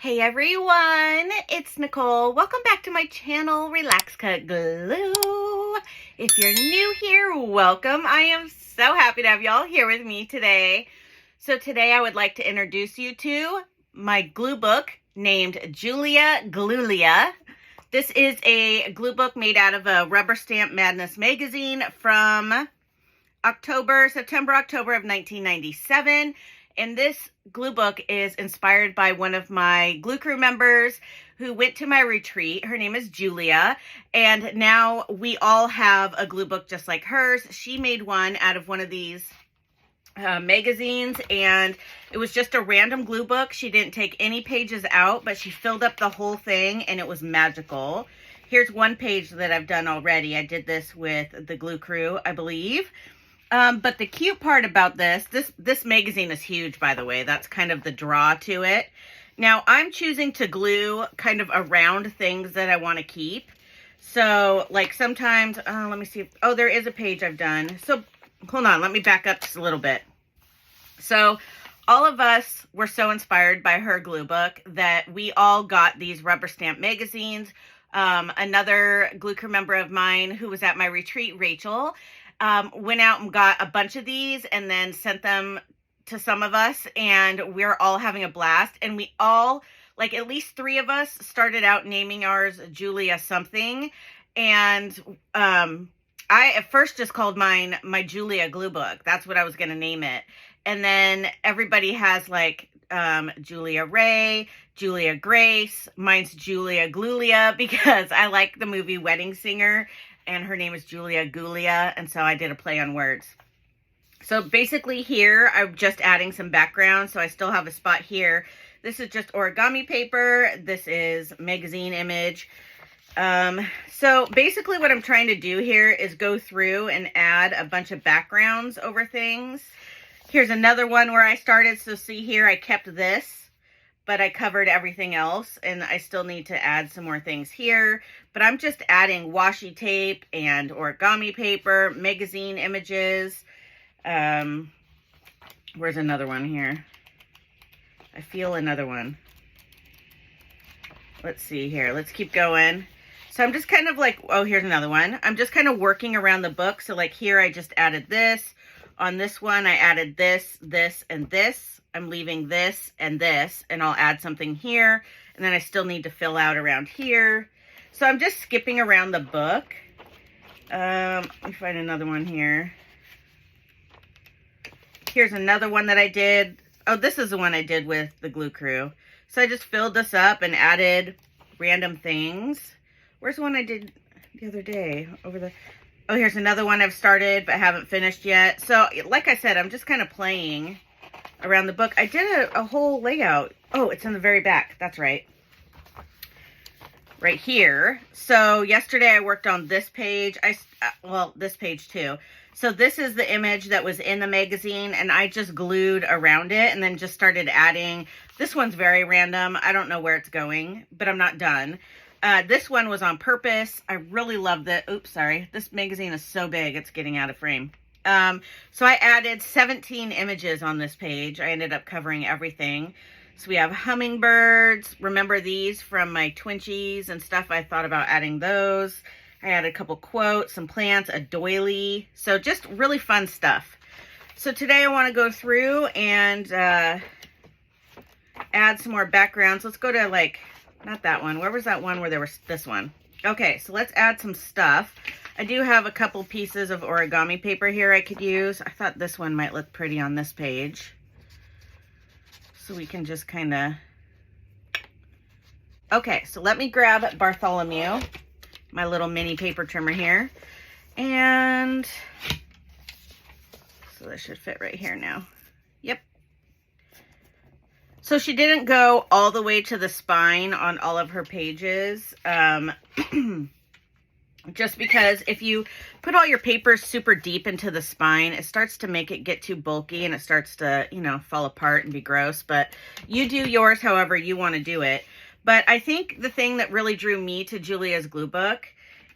Hey everyone, it's Nicole. Welcome back to my channel, Relax.Cut.Glue. If you're new here, welcome. I am so happy to have y'all here with me today. So today I would like to introduce you to my glue book named Julia GLUElia. This is a glue book made out of a Rubber Stamp Madness magazine from September, October of 1997. And this glue book is inspired by one of my glue crew members who went to my retreat. Her name is Julia, and now we all have a glue book just like hers. She made one out of one of these magazines, and it was just a random glue book. She didn't take any pages out, but she filled up the whole thing, and it was magical. Here's one page that I've done already. I did this with the glue crew, I believe. But the cute part about this magazine is huge, by the way. That's kind of the draw to it. Now, I'm choosing to glue kind of around things that I want to keep. So, like sometimes, let me see. Oh, there is a page I've done. So, hold on. Let me back up just a little bit. So, all of us were so inspired by her glue book that we all got these rubber stamp magazines. Another glue crew member of mine who was at my retreat, Rachel, went out and got a bunch of these and then sent them to some of us, and we're all having a blast. And we all, like at least 3 of us, started out naming ours Julia something. And I at first just called mine my Julia glue book. That's what I was going to name it. And then everybody has like Julia Ray, Julia Grace. Mine's Julia GLUElia because I like the movie Wedding Singer, and her name is Julia GLUElia, and so I did a play on words. So basically here, I'm just adding some background, so I still have a spot here. This is just origami paper. This is magazine image. So basically what I'm trying to do here is go through and add a bunch of backgrounds over things. Here's another one where I started. So see here, I kept this, but I covered everything else, and I still need to add some more things here. But I'm just adding washi tape and origami paper, magazine images. Where's another one here? I feel another one. Let's see here. Let's keep going. So I'm just kind of like, oh, here's another one. I'm just kind of working around the book. So like here, I just added this. On this one, I added this, this, and this. I'm leaving this, and I'll add something here. And then I still need to fill out around here. So I'm just skipping around the book. Let me find another one here. Here's another one that I did. Oh, this is the one I did with the glue crew. So I just filled this up and added random things. Where's the one I did the other day? Over the... Oh, here's another one I've started but haven't finished yet. So, like I said, I'm just kind of playing around the book. I did a whole layout. Oh, it's in the very back. That's right. Right here. So, yesterday I worked on this page. Well, this page too. So, this is the image that was in the magazine, and I just glued around it and then just started adding. This one's very random. I don't know where it's going, but I'm not done. This one was on purpose. I really loved it. Oops, sorry. This magazine is so big, it's getting out of frame. So I added 17 images on this page. I ended up covering everything. So we have hummingbirds. Remember these from my Twinchies and stuff? I thought about adding those. I added a couple quotes, some plants, a doily. So just really fun stuff. So today I want to go through and add some more backgrounds. Let's go to like... Not that one. Where was that one where there was this one? Okay, so let's add some stuff. I do have a couple pieces of origami paper here I could use. I thought this one might look pretty on this page. So we can just kind of... Okay, so let me grab Bartholomew, my little mini paper trimmer here. And so this should fit right here now. Yep. So she didn't go all the way to the spine on all of her pages, just because if you put all your papers super deep into the spine, it starts to make it get too bulky and it starts to, you know, fall apart and be gross. But you do yours however you want to do it. But I think the thing that really drew me to Julia's glue book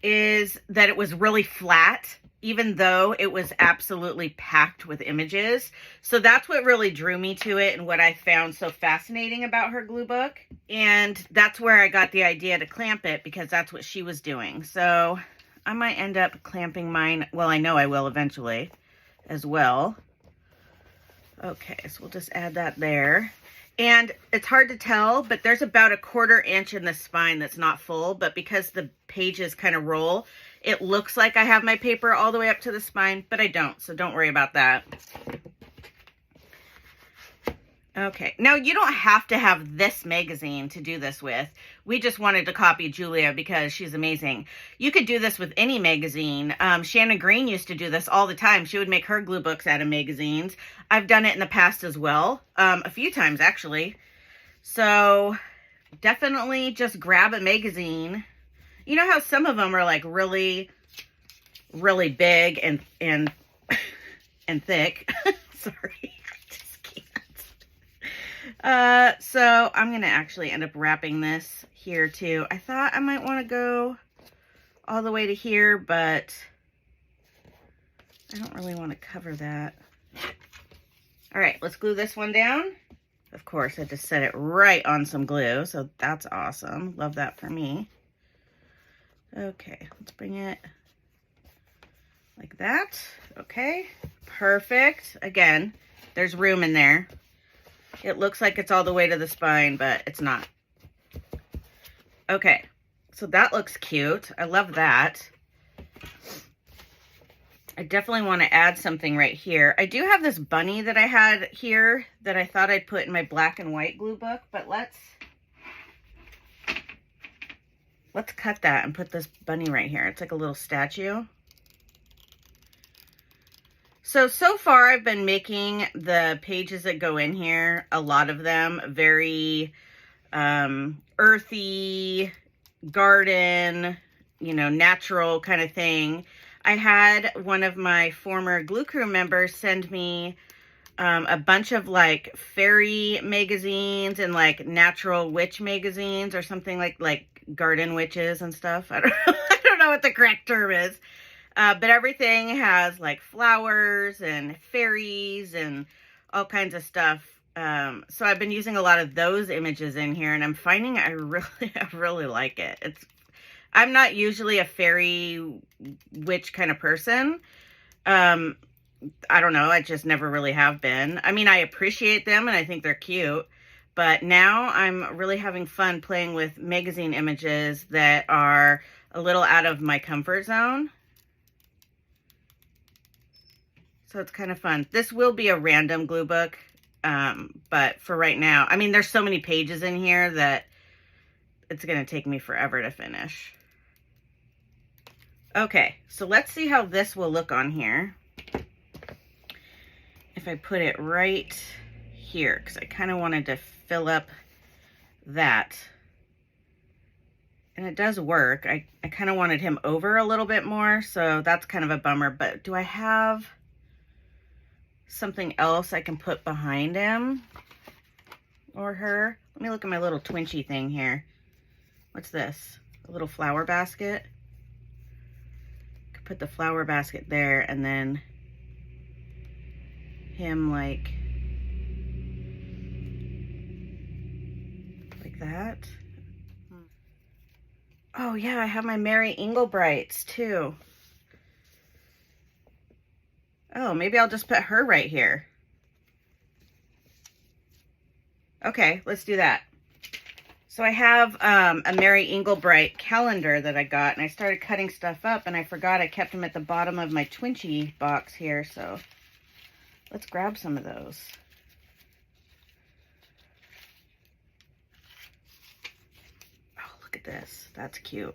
is that it was really flat even though it was absolutely packed with images. So that's what really drew me to it and what I found so fascinating about her glue book. And that's where I got the idea to clamp it, because that's what she was doing. So I might end up clamping mine. Well, I know I will eventually as well. Okay, so we'll just add that there. And it's hard to tell, but there's about a 1/4 inch in the spine that's not full, but because the pages kind of roll, it looks like I have my paper all the way up to the spine, but I don't, so don't worry about that. Okay, now you don't have to have this magazine to do this with. We just wanted to copy Julia because she's amazing. You could do this with any magazine. Shannon Green used to do this all the time. She would make her glue books out of magazines. I've done it in the past as well, a few times actually. So definitely just grab a magazine. You know how some of them are like really, really big and and thick. Sorry. So I'm going to actually end up wrapping this here too. I thought I might want to go all the way to here, but I don't really want to cover that. All right, let's glue this one down. Of course, I just set it right on some glue, so that's awesome. Love that for me. Okay, let's bring it like that. Okay, perfect. Again, there's room in there. It looks like it's all the way to the spine, but it's not. Okay, so that looks cute. I love that. I definitely want to add something right here. I do have this bunny that I had here that I thought I'd put in my black and white glue book, but let's cut that and put this bunny right here. It's like a little statue. So far I've been making the pages that go in here, a lot of them, very earthy, garden, you know, natural kind of thing. I had one of my former glue crew members send me a bunch of like fairy magazines and like natural witch magazines or something, like garden witches and stuff. I don't know what the correct term is. But everything has like flowers and fairies and all kinds of stuff. So I've been using a lot of those images in here, and I'm finding I really like it. I'm not usually a fairy witch kind of person. I don't know. I just never really have been. I mean, I appreciate them and I think they're cute, but now I'm really having fun playing with magazine images that are a little out of my comfort zone. So it's kind of fun. This will be a random glue book, but for right now, I mean, there's so many pages in here that it's going to take me forever to finish. Okay, so let's see how this will look on here. If I put it right here, because I kind of wanted to fill up that. And it does work. I kind of wanted him over a little bit more, so that's kind of a bummer. But do I have something else I can put behind him or her? Let me look at my little twinchy thing here. What's this? A little flower basket. Could put the flower basket there and then him like that. Oh yeah, I have my Mary Inglebrights too. Oh, maybe I'll just put her right here. Okay, let's do that. So I have a Mary Inglebright calendar that I got, and I started cutting stuff up, and I forgot I kept them at the bottom of my Twinchy box here, so let's grab some of those. Oh, look at this. That's cute.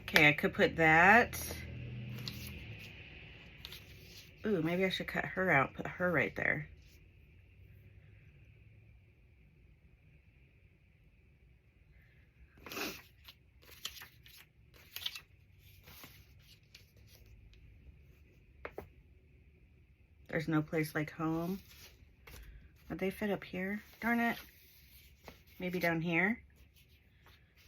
Okay, I could put that. Ooh, maybe I should cut her out, put her right there. There's no place like home. Would they fit up here? Darn it. Maybe down here.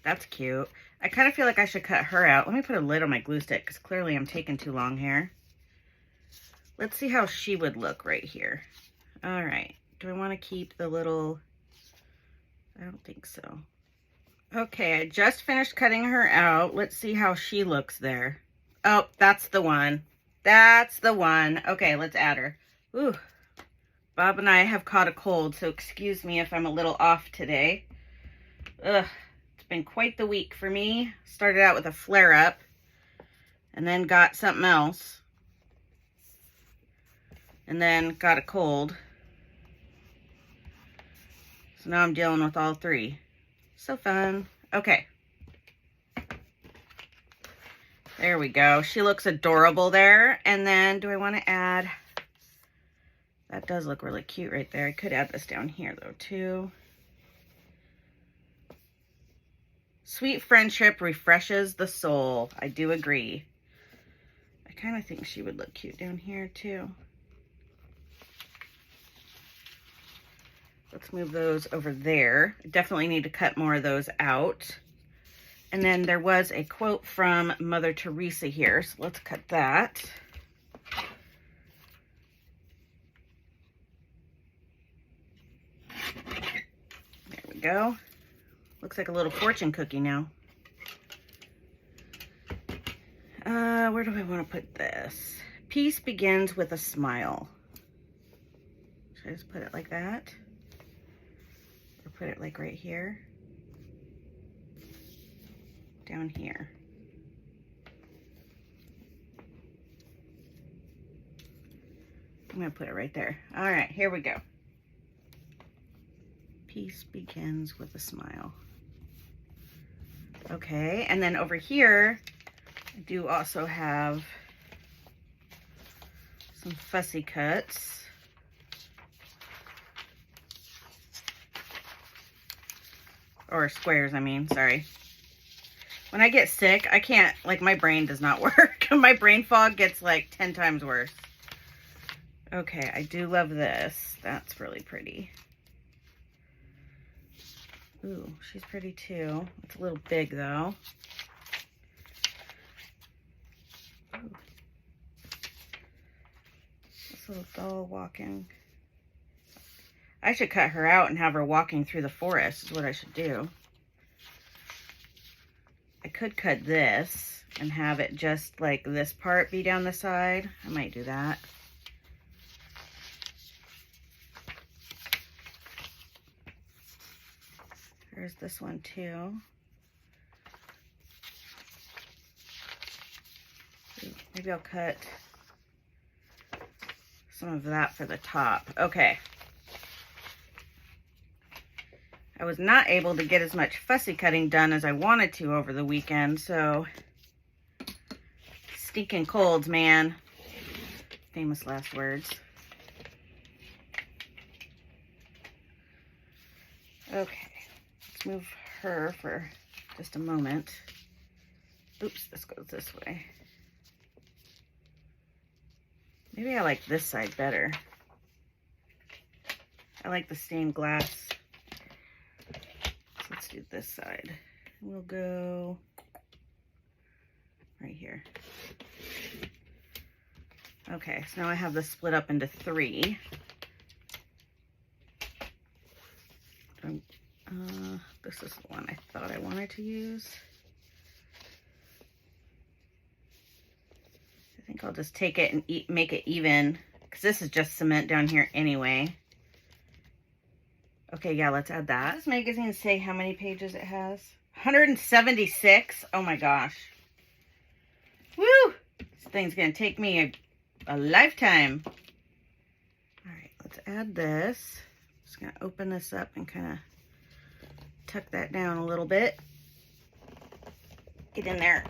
That's cute. I kind of feel like I should cut her out. Let me put a lid on my glue stick because clearly I'm taking too long here. Let's see how she would look right here. All right. Do I want to keep the little... I don't think so. Okay, I just finished cutting her out. Let's see how she looks there. Oh, that's the one. That's the one. Okay, let's add her. Ooh. Bob and I have caught a cold, so excuse me if I'm a little off today. Ugh. It's been quite the week for me. Started out with a flare-up and then got something else. And then got a cold. So now I'm dealing with all three. So fun. Okay. There we go. She looks adorable there. And then do I want to add... That does look really cute right there. I could add this down here though too. Sweet friendship refreshes the soul. I do agree. I kind of think she would look cute down here too. Let's move those over there. I definitely need to cut more of those out. And then there was a quote from Mother Teresa here, so let's cut that. There we go. Looks like a little fortune cookie now. Where do I want to put this? Peace begins with a smile. Should I just put it like that? Or put it like right here? Down here. I'm going to put it right there. All right, here we go. Peace begins with a smile. Okay, and then over here, I do also have some fussy cuts. Or squares, I mean, sorry. When I get sick, I can't, like, my brain does not work. My brain fog gets like 10 times worse. Okay, I do love this. That's really pretty. Ooh, she's pretty too. It's a little big though. Ooh. This little doll walking. I should cut her out and have her walking through the forest is what I should do. I could cut this and have it just like this part be down the side. I might do that. There's this one too. Maybe I'll cut some of that for the top. Okay. I was not able to get as much fussy cutting done as I wanted to over the weekend, so stinking colds, man. Famous last words. Okay. Move her for just a moment. Oops, this goes this way. Maybe I like this side better. I like the stained glass. So let's do this side. We'll go right here. Okay, so now I have this split up into 3. This is the one I thought I wanted to use. I think I'll just take it and make it even, because this is just cement down here anyway. Okay, yeah, let's add that. Does this magazine say how many pages it has? 176. Oh my gosh. Woo! This thing's going to take me a lifetime. All right, let's add this. Just going to open this up and kind of tuck that down a little bit. Get in there.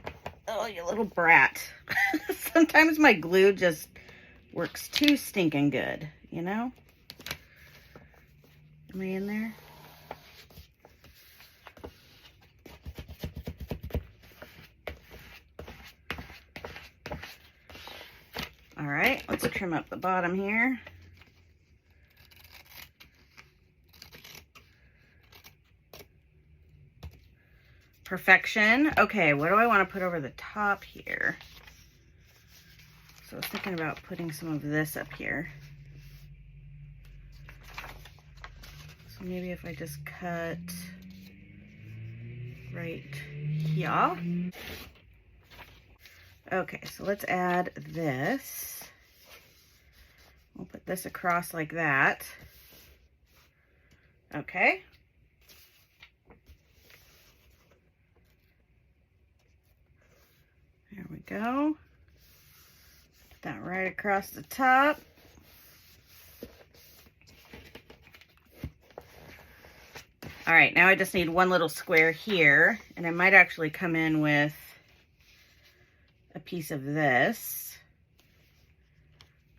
Oh, you little brat. Sometimes my glue just works too stinking good, you know? Am I in there? All right, let's trim up the bottom here. perfection. Okay, what do I want to put over the top here? So I was thinking about putting some of this up here. So maybe if I just cut right here. Okay, so let's add this. We'll put this across like that. Okay. There we go. Put that right across the top. All right, now I just need one little square here, and I might actually come in with a piece of this.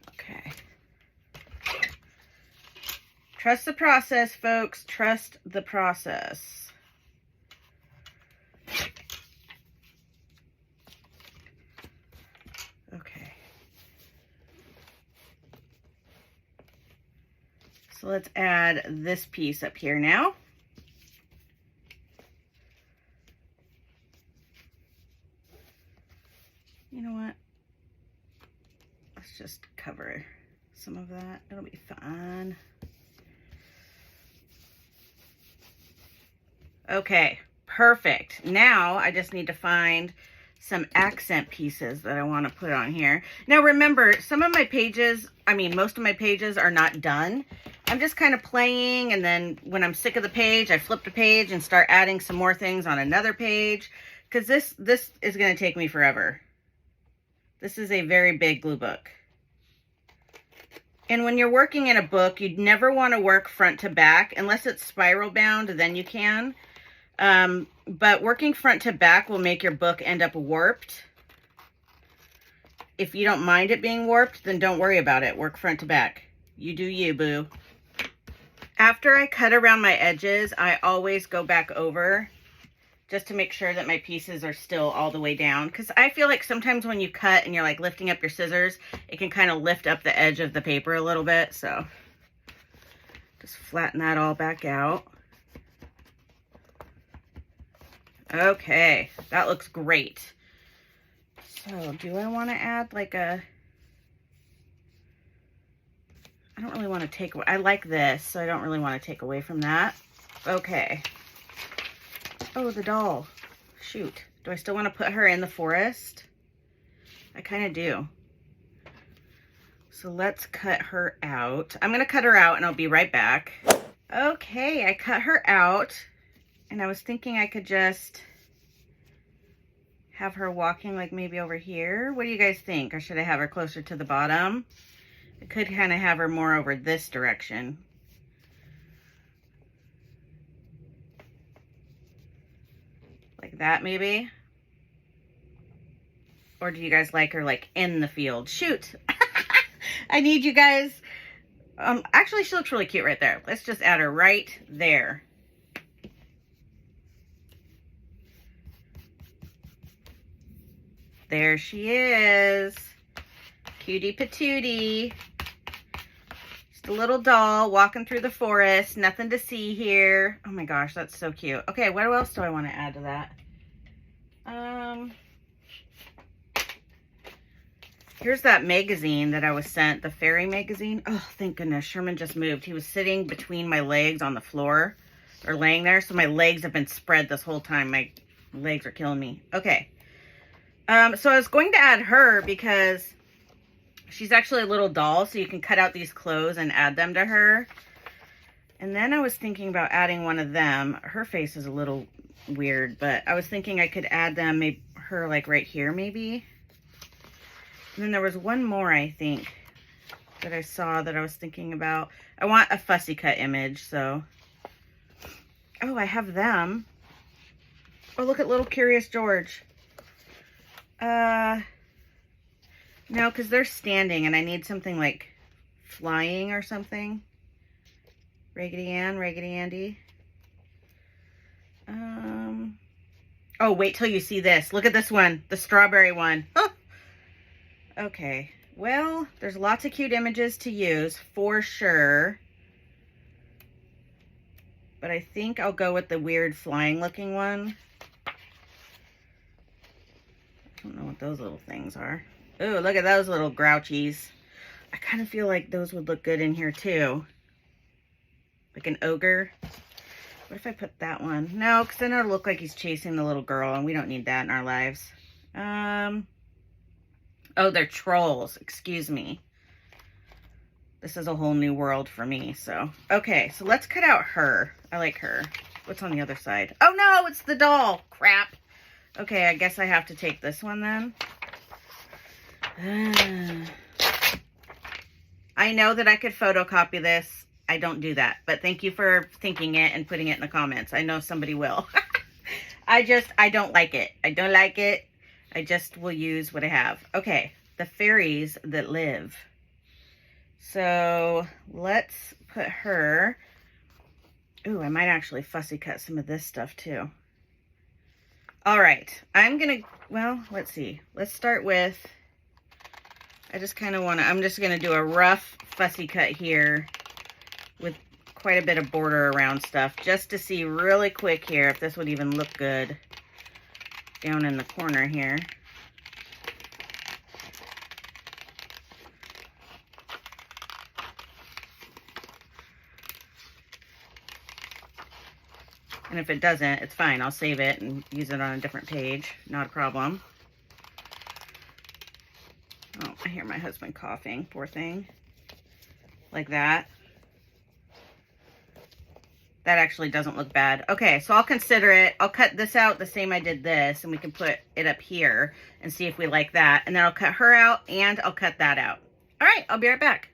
Okay. Trust the process, folks. Trust the process. Okay. So let's add this piece up here now. You know what? Let's just cover some of that. It'll be fine. Okay, perfect. Now I just need to find some accent pieces that I want to put on here. Now remember, some of my pages, most of my pages are not done. I'm just kind of playing, and then when I'm sick of the page, I flip the page and start adding some more things on another page, because this is going to take me forever. This is a very big glue book. And when you're working in a book, you'd never want to work front to back, unless it's spiral bound, then you can. But working front to back will make your book end up warped. If you don't mind it being warped, then don't worry about it. Work front to back. You do you, boo. After I cut around my edges, I always go back over just to make sure that my pieces are still all the way down. Because I feel like sometimes when you cut and you're like lifting up your scissors, it can kind of lift up the edge of the paper a little bit. So just flatten that all back out. Okay, that looks great. So do I want to add like a, I don't really want to take, I like this, so I don't really want to take away from that. Okay. Oh, the doll. Shoot. Do I still want to put her in the forest? I kind of do. So let's cut her out. I'm going to cut her out and I'll be right back. Okay, I cut her out. And I was thinking I could just have her walking like maybe over here. What do you guys think? Or should I have her closer to the bottom? I could kind of have her more over this direction. Like that maybe? Or do you guys like her like in the field? Shoot! I need you guys. Actually, she looks really cute right there. Let's just add her right there. There she is. Cutie patootie. Just a little doll walking through the forest. Nothing to see here. Oh my gosh, that's so cute. Okay, what else do I want to add to that? Here's that magazine that I was sent, the fairy magazine. Oh, thank goodness, Sherman just moved. He was sitting between my legs on the floor, or laying there, so my legs have been spread this whole time. My legs are killing me. Okay. So I was going to add her because she's actually a little doll, so you can cut out these clothes and add them to her. And then I was thinking about adding one of them. Her face is a little weird, but I was thinking I could add them, maybe her like right here maybe. And then there was one more, I think, that I saw that I was thinking about. I want a fussy cut image, so. Oh, I have them. Oh, look at little Curious George. No, because they're standing and I need something like flying or something. Raggedy Ann, Raggedy Andy. Oh, wait till you see this. Look at this one, the strawberry one. Oh. Okay, well, there's lots of cute images to use for sure. But I think I'll go with the weird flying looking one. don't know what those little things are. Oh, look at those little grouchies. I kind of feel like those would look good in here too. Like an ogre. What if I put that one? No, because then it'll look like he's chasing the little girl, and we don't need that in our lives. Oh, they're trolls. Excuse me. This is a whole new world for me, so. Okay, so let's cut out her. I like her. What's on the other side? Oh, no, it's the doll. Crap. Okay, I guess I have to take this one then. I know that I could photocopy this. I don't do that, but thank you for thinking it and putting it in the comments. I know somebody will. I don't like it. I don't like it. I just will use what I have. Okay, the fairies that live. So let's put her. Ooh, I might actually fussy cut some of this stuff too. All right, well, let's see. Let's start with, I'm just gonna do a rough fussy cut here with quite a bit of border around stuff, just to see really quick here if this would even look good down in the corner here. And if it doesn't, it's fine. I'll save it and use it on a different page. Not a problem. Oh, I hear my husband coughing. Poor thing. Like that. That actually doesn't look bad. Okay, so I'll consider it. I'll cut this out the same I did this, and we can put it up here and see if we like that. And then I'll cut her out, and I'll cut that out. All right, I'll be right back.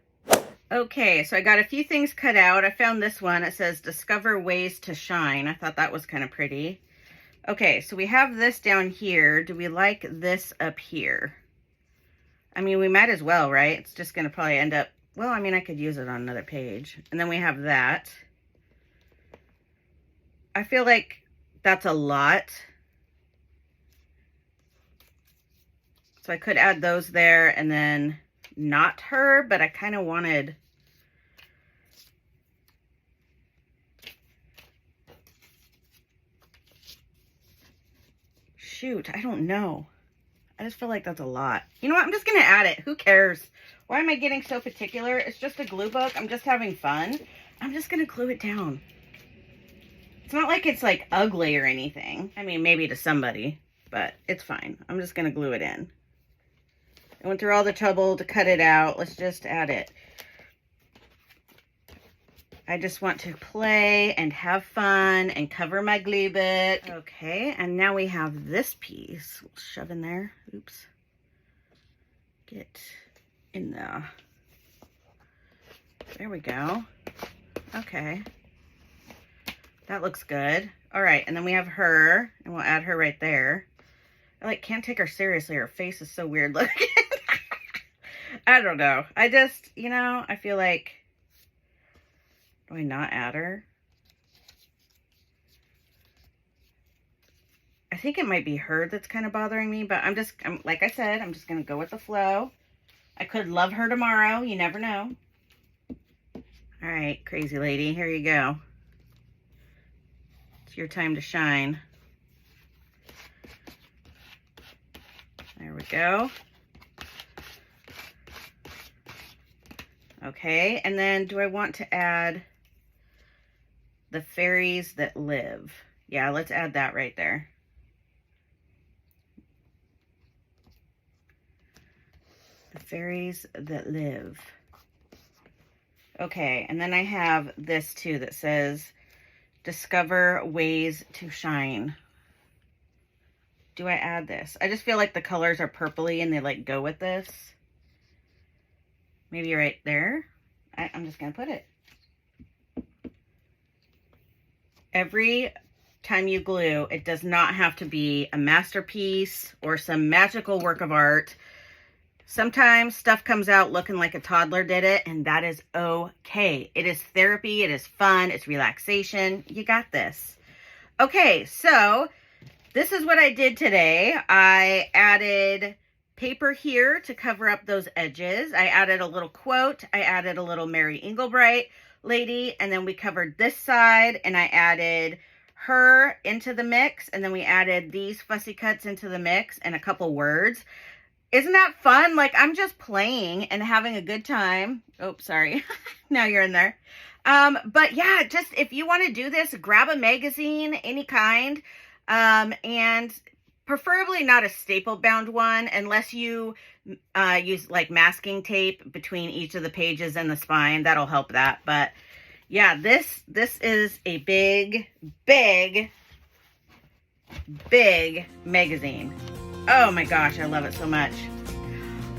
Okay, so I got a few things cut out. I found this one. It says, Discover Ways to Shine. I thought that was kind of pretty. Okay, so we have this down here. Do we like this up here? I mean, we might as well, right? It's just going to probably end up, well, I mean, I could use it on another page. And then we have that. I feel like that's a lot. So I could add those there and then not her, but I kind of wanted, shoot, I don't know. I just feel like that's a lot. You know what? I'm just going to add it. Who cares? Why am I getting so particular? It's just a glue book. I'm just having fun. I'm just going to glue it down. It's not like it's like ugly or anything. I mean, maybe to somebody, but it's fine. I'm just going to glue it in. I went through all the trouble to cut it out. Let's just add it. I just want to play and have fun and cover my glue book. Okay, and now we have this piece. We'll shove in there. Oops. Get in there. There we go. Okay. That looks good. All right, and then we have her, and we'll add her right there. I can't take her seriously. Her face is so weird looking. I don't know. I just, I feel like, do I not add her? I think it might be her that's kind of bothering me, but I'm like I said, I'm just going to go with the flow. I could love her tomorrow. You never know. All right, crazy lady, here you go. It's your time to shine. There we go. Okay, and then do I want to add the fairies that live? Yeah, let's add that right there. The fairies that live. Okay, and then I have this too that says, Discover Ways to Shine. Do I add this? I just feel like the colors are purpley and they go with this. Maybe right there. I'm just going to put it. Every time you glue, it does not have to be a masterpiece or some magical work of art. Sometimes stuff comes out looking like a toddler did it, and that is okay. It is therapy. It is fun. It's relaxation. You got this. Okay, so this is what I did today. I added paper here to cover up those edges. I added a little quote. I added a little Mary Englebright lady, and then we covered this side, and I added her into the mix, and then we added these fussy cuts into the mix and a couple words. Isn't that fun? Like, I'm just playing and having a good time. Oh, sorry. Now you're in there. But yeah, just if you want to do this, grab a magazine, any kind, and preferably not a staple bound one, unless you use like masking tape between each of the pages and the spine. That'll help that. But yeah, this is a big magazine. Oh my gosh, I love it so much.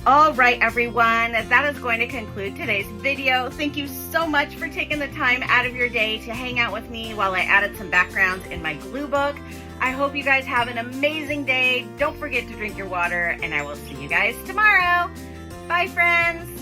All right, everyone, that is going to conclude today's video. Thank you so much for taking the time out of your day to hang out with me while I added some backgrounds in my glue book. I hope you guys have an amazing day. Don't forget to drink your water, and I will see you guys tomorrow. Bye, friends.